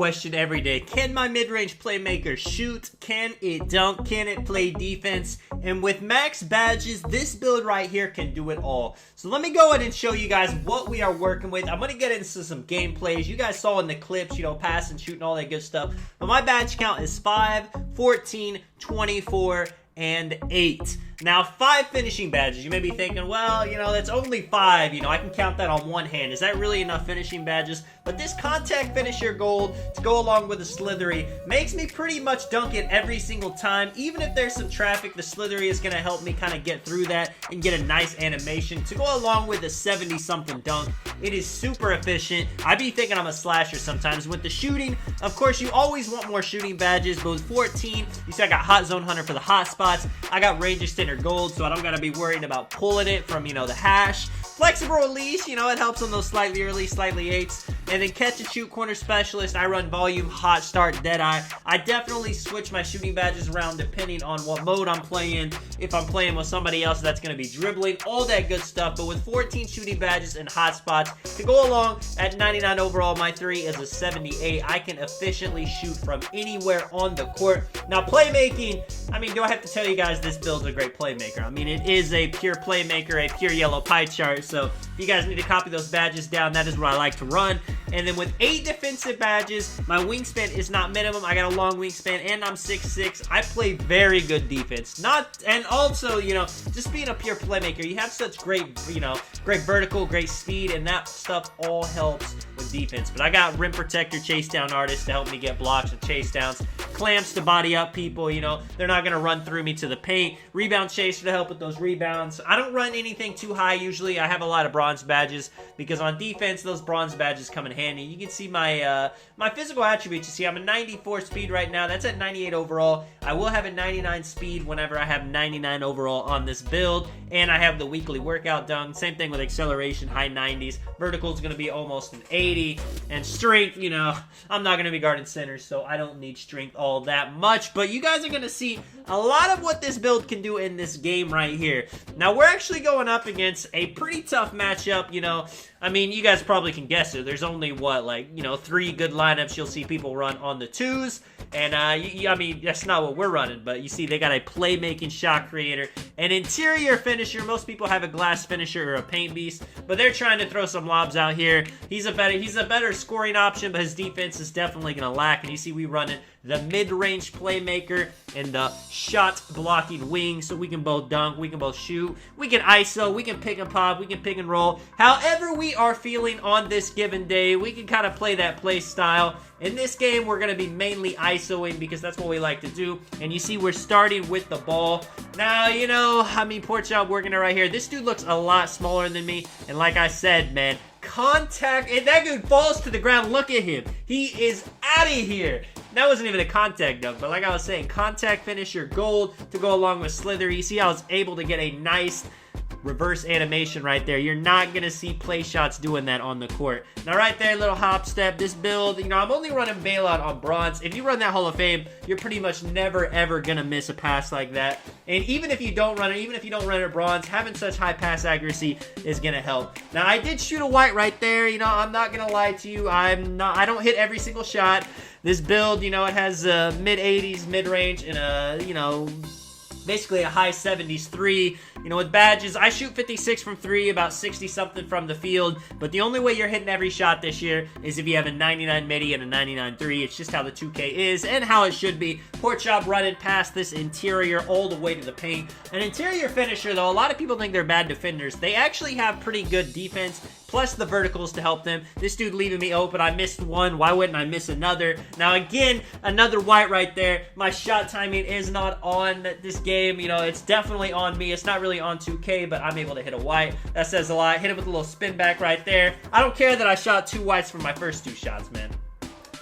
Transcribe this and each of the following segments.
question every day. Can my mid-range playmaker shoot? Can it dunk? Can it play defense? And with max badges, this build right here can do it all. So let me go ahead and show you guys what we are working with. I'm going to get into some gameplays. You guys saw in the clips, you know, pass and shoot and all that good stuff. But my badge count is 5, 14, 24, and 8. Now, 5 finishing badges. You may be thinking, well, you know, that's only 5. You know, I can count that on one hand. Is that really enough finishing badges? But this contact finisher gold to go along with the slithery makes me pretty much dunk it every single time. Even if there's some traffic, the slithery is going to help me kind of get through that and get a nice animation to go along with the 70-something dunk. It is super efficient. I be thinking I'm a slasher sometimes. With the shooting, of course, you always want more shooting badges. But with 14, you see I got Hot Zone Hunter for the hot spots. I got Range Extender Gold, so I don't got to be worried about pulling it from, you know, the hash. Flexible release, you know, it helps on those slightly early, slightly 8s. And then catch and shoot corner specialist. I run volume, hot start, deadeye. I definitely switch my shooting badges around depending on what mode I'm playing. If I'm playing with somebody else, that's going to be dribbling, all that good stuff. But with 14 shooting badges and hot spots to go along at 99 overall, my 3 is a 78. I can efficiently shoot from anywhere on the court. Now, playmaking, I mean, do I have to tell you guys this build's a great playmaker? I mean, it is a pure playmaker, a pure yellow pie chart. So if you guys need to copy those badges down, that is what I like to run. And then with 8 defensive badges, my wingspan is not minimum. I got a long wingspan and I'm 6'6". I play very good defense. And also, you know, just being a pure playmaker, you have such great, you know, great vertical, great speed, and that stuff all helps with defense. But I got rim protector, chase down artists to help me get blocks and chase downs. Clamps to body up people, you know, they're not going to run through me to the paint. Rebound chaser to help with those rebounds. I don't run anything too high usually. I have a lot of bronze badges because on defense, those bronze badges come in handy. You can see my my physical attributes. You see, I'm a 94 speed right now. That's at 98 overall. I will have a 99 speed whenever I have 99 overall on this build. And I have the weekly workout done. Same thing with acceleration, high 90s. Vertical is going to be almost an 80. And strength, you know, I'm not going to be guarding centers, so I don't need strength all that much. But you guys are going to see a lot of what this build can do in this game right here. Now, we're actually going up against a pretty tough matchup, you know. I mean, you guys probably can guess it. There's only, what, like, you know, 3 good lineups you'll see people run on the 2s. And, I mean, that's not what we're running. But you see, they got a playmaking shot creator. An interior finisher. Most people have a glass finisher or a paint beast. But they're trying to throw some lobs out here. He's a better scoring option, but his defense is definitely going to lack. And you see, we run it. The mid-range playmaker and the shot blocking wing, so we can both dunk, we can both shoot, we can ISO, we can pick and pop, we can pick and roll. However we are feeling on this given day, we can kind of play that play style. In this game, we're going to be mainly ISOing because that's what we like to do. And you see, we're starting with the ball. Now, you know, I mean, poor job working it right here. This dude looks a lot smaller than me. And like I said, man, contact, and that dude falls to the ground. Look at him. He is out of here. That wasn't even a contact dunk, but like I was saying, contact finisher gold to go along with slither. You see, I was able to get a nice reverse animation right there. You're not going to see play shots doing that on the court. Now right there, little hop step. This build, you know, I'm only running bailout on bronze. If you run that Hall of Fame, you're pretty much never ever going to miss a pass like that. And even if you don't run it, even if you don't run it bronze, having such high pass accuracy is going to help. Now I did shoot a white right there. You know, I'm not going to lie to you. I don't hit every single shot. This build, you know, it has mid-80s, mid-range, and a, you know, basically a high 70s 3. You know, with badges, I shoot 56 from 3, about 60-something from the field. But the only way you're hitting every shot this year is if you have a 99 midi and a 99 3. It's just how the 2K is and how it should be. Poor job running past this interior all the way to the paint. An interior finisher, though, a lot of people think they're bad defenders. They actually have pretty good defense, plus the verticals to help them. This dude leaving me open. I missed one. Why wouldn't I miss another? Now, again, another white right there. My shot timing is not on this game. You know, it's definitely on me. It's not really on 2K, but I'm able to hit a white. That says a lot. Hit him with a little spin back right there. I don't care that I shot 2 whites for my first 2 shots, man.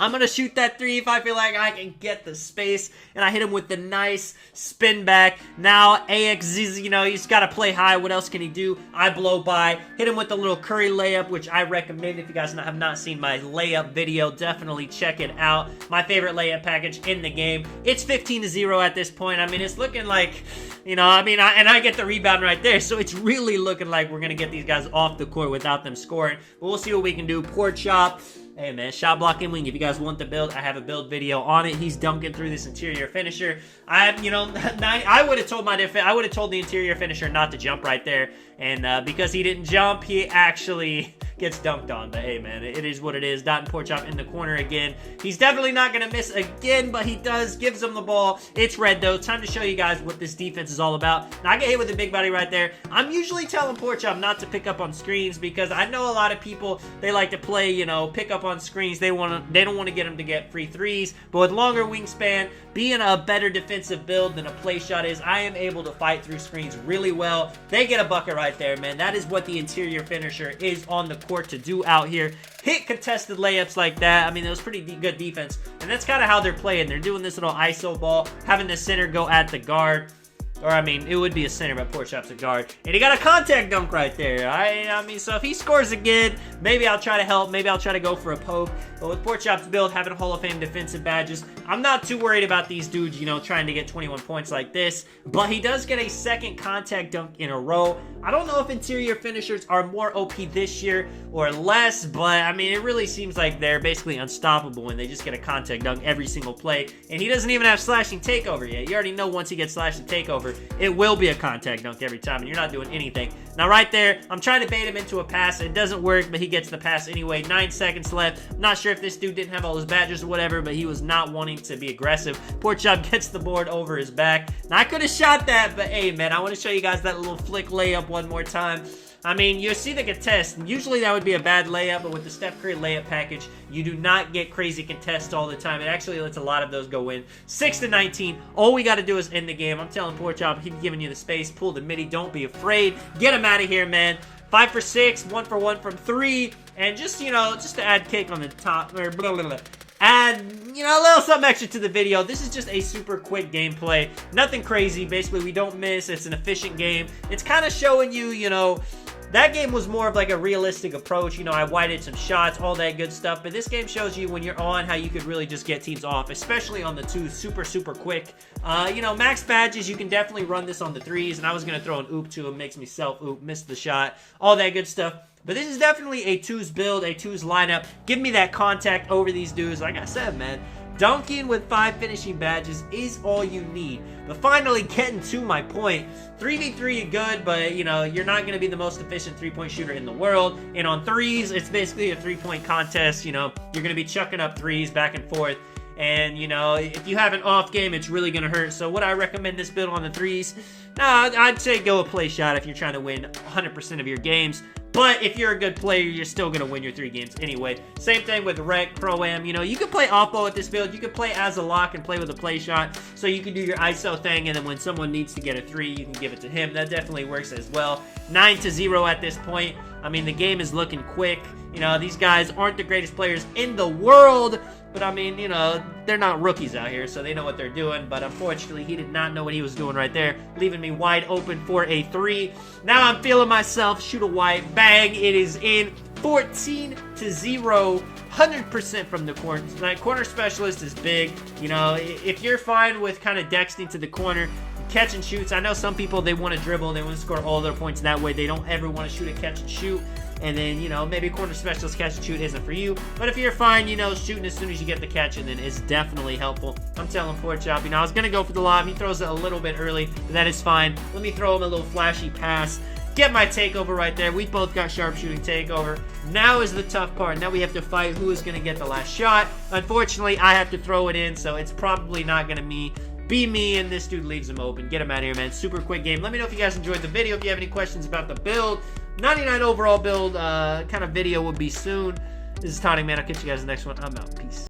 I'm going to shoot that 3 if I feel like I can get the space. And I hit him with the nice spin back. Now, AXZ, you know, he's got to play high. What else can he do? I blow by. Hit him with the little Curry layup, which I recommend. If you guys have not seen my layup video, definitely check it out. My favorite layup package in the game. It's 15-0 at this point. I mean, it's looking like, you know, I mean, I get the rebound right there. So it's really looking like we're going to get these guys off the court without them scoring. But we'll see what we can do. Poor chop. Hey man, shot blocking wing. If you guys want the build, I have a build video on it. He's dunking through this interior finisher. I would have told I would have told the interior finisher not to jump right there, and because he didn't jump, he actually gets dunked on. But hey man, it is what it is. Dot and pork chop in the corner again. He's definitely not gonna miss again, but he gives him the ball. It's red though. Time to show you guys what this defense is all about. Now I get hit with a big body right there. I'm usually telling pork chop not to pick up on screens because I know a lot of people, they like to play, pick up on screens. They don't want to get him to get free threes. But with longer wingspan, being a better defensive build than a play shot is, I am able to fight through screens really well. They get a bucket right there, man. That is what the interior finisher is on the court to do out here. Hit contested layups like that. I mean, it was pretty good defense. And that's kind of how they're playing. They're doing this little ISO ball, having the center go at the guard. Or, I mean, it would be a center, but pork chop's a guard. And he got a contact dunk right there. I mean, so if he scores again, maybe I'll try to help. Maybe I'll try to go for a poke. But with pork chop's build, having Hall of Fame defensive badges, I'm not too worried about these dudes, trying to get 21 points like this. But he does get a second contact dunk in a row. I don't know if interior finishers are more OP this year or less, but, I mean, it really seems like they're basically unstoppable when they just get a contact dunk every single play. And he doesn't even have slashing takeover yet. You already know once he gets slashing takeover, it will be a contact dunk every time, and you're not doing anything. Now, right there, I'm trying to bait him into a pass. It doesn't work, but he gets the pass anyway. 9 seconds left. I'm not sure if this dude didn't have all his badges or whatever, but he was not wanting to be aggressive. Pork chop gets the board over his back. Now, I could have shot that, but hey, man, I want to show you guys that little flick layup one more time. I mean, you see the contest. Usually that would be a bad layup, but with the Steph Curry layup package, you do not get crazy contests all the time. It actually lets a lot of those go in. 6-19. All we got to do is end the game. I'm telling Pork Chop, keep giving you the space. Pull the midi. Don't be afraid. Get him out of here, man. 5 for 6. 1 for 1 from 3. And just, just to add cake on the top. Add, a little something extra to the video. This is just a super quick gameplay. Nothing crazy. Basically, we don't miss. It's an efficient game. It's kind of showing you, that game was more of like a realistic approach. I whited some shots, all that good stuff. But this game shows you when you're on how you could really just get teams off, especially on the twos, super, super quick. Max badges, you can definitely run this on the threes. And I was going to throw an oop to him, makes me self-oop, missed the shot, all that good stuff. But this is definitely a twos build, a twos lineup. Give me that contact over these dudes. Like I said, man, dunking with 5 finishing badges is all you need. But finally getting to my point, 3v3 good, but you're not going to be the most efficient three-point shooter in the world. And on threes, it's basically a three-point contest. You're going to be chucking up threes back and forth. And, if you have an off game, it's really going to hurt. So would I recommend this build on the threes? Nah, I'd say go a play shot if you're trying to win 100% of your games. But if you're a good player, you're still going to win your 3 games anyway. Same thing with Rec, Pro-Am. You can play off-ball with this build. You can play as a lock and play with a play shot. So you can do your ISO thing, and then when someone needs to get a 3, you can give it to him. That definitely works as well. 9-0 at this point. I mean, the game is looking quick. These guys aren't the greatest players in the world. But, I mean, they're not rookies out here, so they know what they're doing. But, unfortunately, he did not know what he was doing right there, leaving me wide open for a 3. Now I'm feeling myself. Shoot a white. Bang. It is in. 14-0. 100% from the corner. Corner specialist is big. If you're fine with kind of dexting to the corner, catch and shoots. I know some people, they want to dribble. They want to score all their points that way. They don't ever want to shoot a catch and shoot. And then, maybe corner specialist catch and shoot isn't for you. But if you're fine, shooting as soon as you get the catch, and then it's definitely helpful. I'm telling Pork Chop, I was going to go for the lob. He throws it a little bit early, but that is fine. Let me throw him a little flashy pass. Get my takeover right there. We both got sharpshooting takeover. Now is the tough part. Now we have to fight who is going to get the last shot. Unfortunately, I have to throw it in, so it's probably not going to be me, and this dude leaves him open. Get him out of here, man. Super quick game. Let me know if you guys enjoyed the video. If you have any questions about the build, 99 overall build kind of video will be soon. This is Tonic, man. I'll catch you guys in the next one. I'm out. Peace.